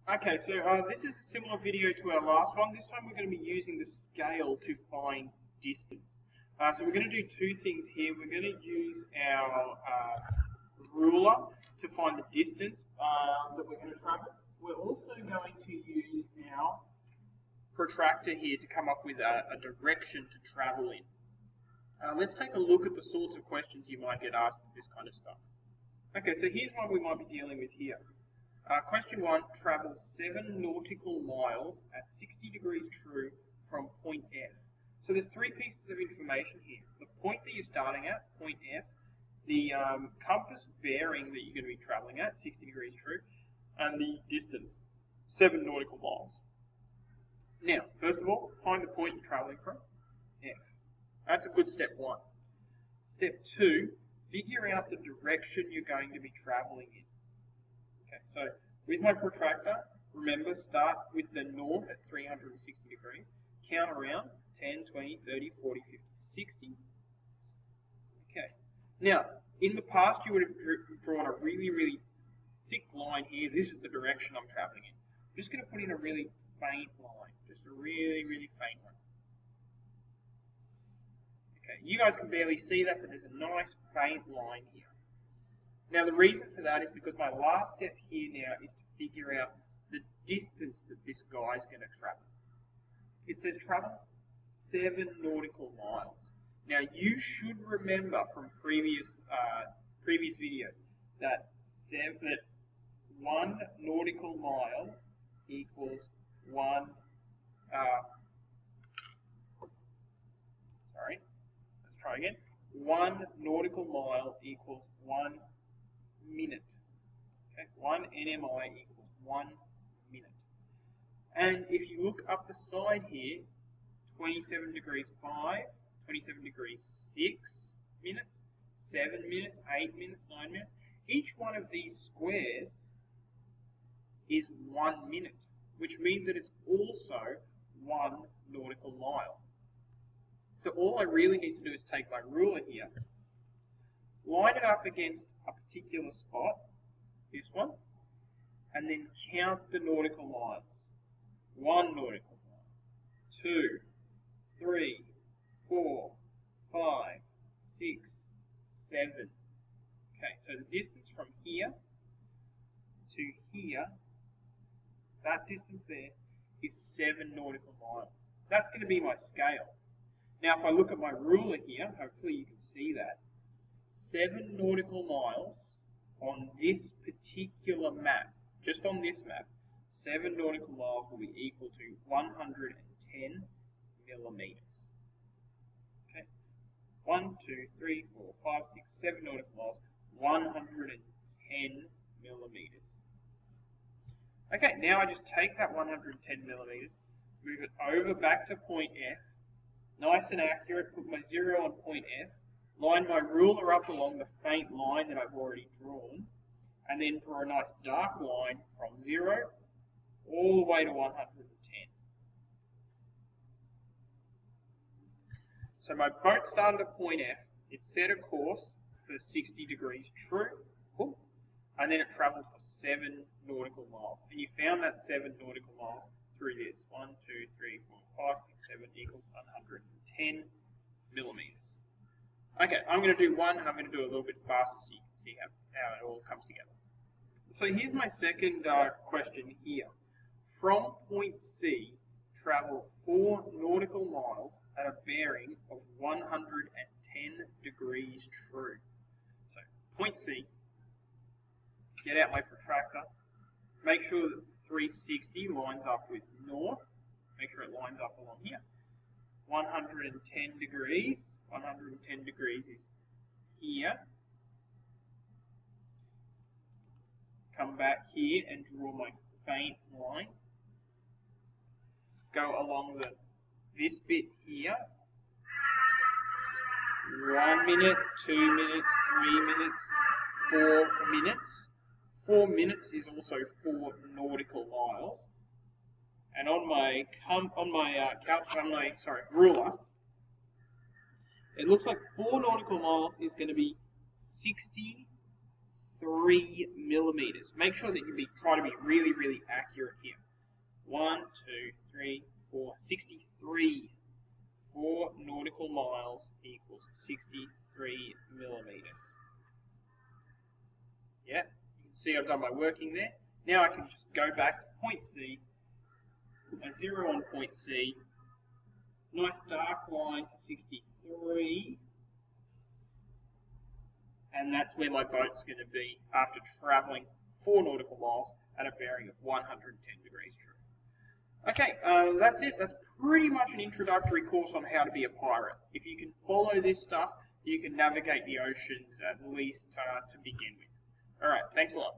Okay, so this is a similar video to our last one. This time we're going to be using the scale to find distance. So we're going to do two things here. We're going to use our ruler to find the distance that we're going to travel. We're also going to use our protractor here to come up with a direction to travel in. Let's take a look at the sorts of questions you might get asked with this kind of stuff. Okay, so here's one we might be dealing with here. Question 1, travel 7 nautical miles at 60 degrees true from point F. So there's three pieces of information here. The point that you're starting at, point F, the compass bearing that you're going to be traveling at, 60 degrees true, and the distance, 7 nautical miles. Now, first of all, find the point you're traveling from, F. That's a good step 1. Step 2, figure out the direction you're going to be traveling in. Okay, so with my protractor, remember, start with the north at 360 degrees, count around 10, 20, 30, 40, 50, 60. Okay, now, in the past you would have drawn a really, really thick line here. This is the direction I'm traveling in. I'm just going to put in a really faint line, just a really, really faint one. Okay, you guys can barely see that, but there's a nice faint line here. Now the reason for that is because my last step here now is to figure out the distance that this guy's going to travel. It says travel 7 nautical miles. Now you should remember from previous videos that 1 nautical mile equals 1. Let's try again. 1 nautical mile equals 1 minute. Okay, 1 nmi equals 1 minute. And if you look up the side here, 27 degrees 5, 27 degrees 6 minutes, 7 minutes, 8 minutes, 9 minutes. Each one of these squares is 1 minute, which means that it's also 1 nautical mile. So all I really need to do is take my ruler here, line it up against a particular spot, this one, and then count the nautical miles. 1 nautical mile, 2, 3, 4, 5, 6, 7. Okay, so the distance from here to here, that distance there, is 7 nautical miles. That's going to be my scale. Now if I look at my ruler here, hopefully you can see that, 7 nautical miles on this particular map, just on this map, 7 nautical miles will be equal to 110 millimeters. Okay, 1, 2, 3, 4, 5, 6, 7 nautical miles, 110 millimeters. Okay, now I just take that 110 millimeters, move it over back to point F, nice and accurate, put my 0 on point F, line my ruler up along the faint line that I've already drawn, and then draw a nice dark line from 0 all the way to 110. So my boat started at point F, it set a course for 60 degrees true, and then it travelled for 7 nautical miles. And you found that 7 nautical miles through this. 1, 2, 3, 4, 5, 6, 7 equals 110 millimeters. Okay, I'm going to do one, and I'm going to do it a little bit faster so you can see how it all comes together. So here's my second question here. From point C, travel 4 nautical miles at a bearing of 110 degrees true. So point C, get out my protractor, make sure that 360 lines up with north, make sure it lines up along here. 110 degrees is here. Come back here and draw my faint line. Go along this bit here. 1 minute, 2 minutes, 3 minutes, 4 minutes. 4 minutes is also 4 nautical miles. And on my ruler, it looks like 4 nautical miles is going to be 60 3 millimeters. Make sure that you try to be really, really accurate here. 1, 2, 3, 4, 63. 4 nautical miles equals 63 millimeters. Yeah, you can see I've done my working there. Now I can just go back to point C, put my 0 on point C, nice dark line to 63, and that's where my boat's going to be after travelling 4 nautical miles at a bearing of 110 degrees true. Okay, that's it. That's pretty much an introductory course on how to be a pirate. If you can follow this stuff, you can navigate the oceans at least to begin with. Alright, thanks a lot.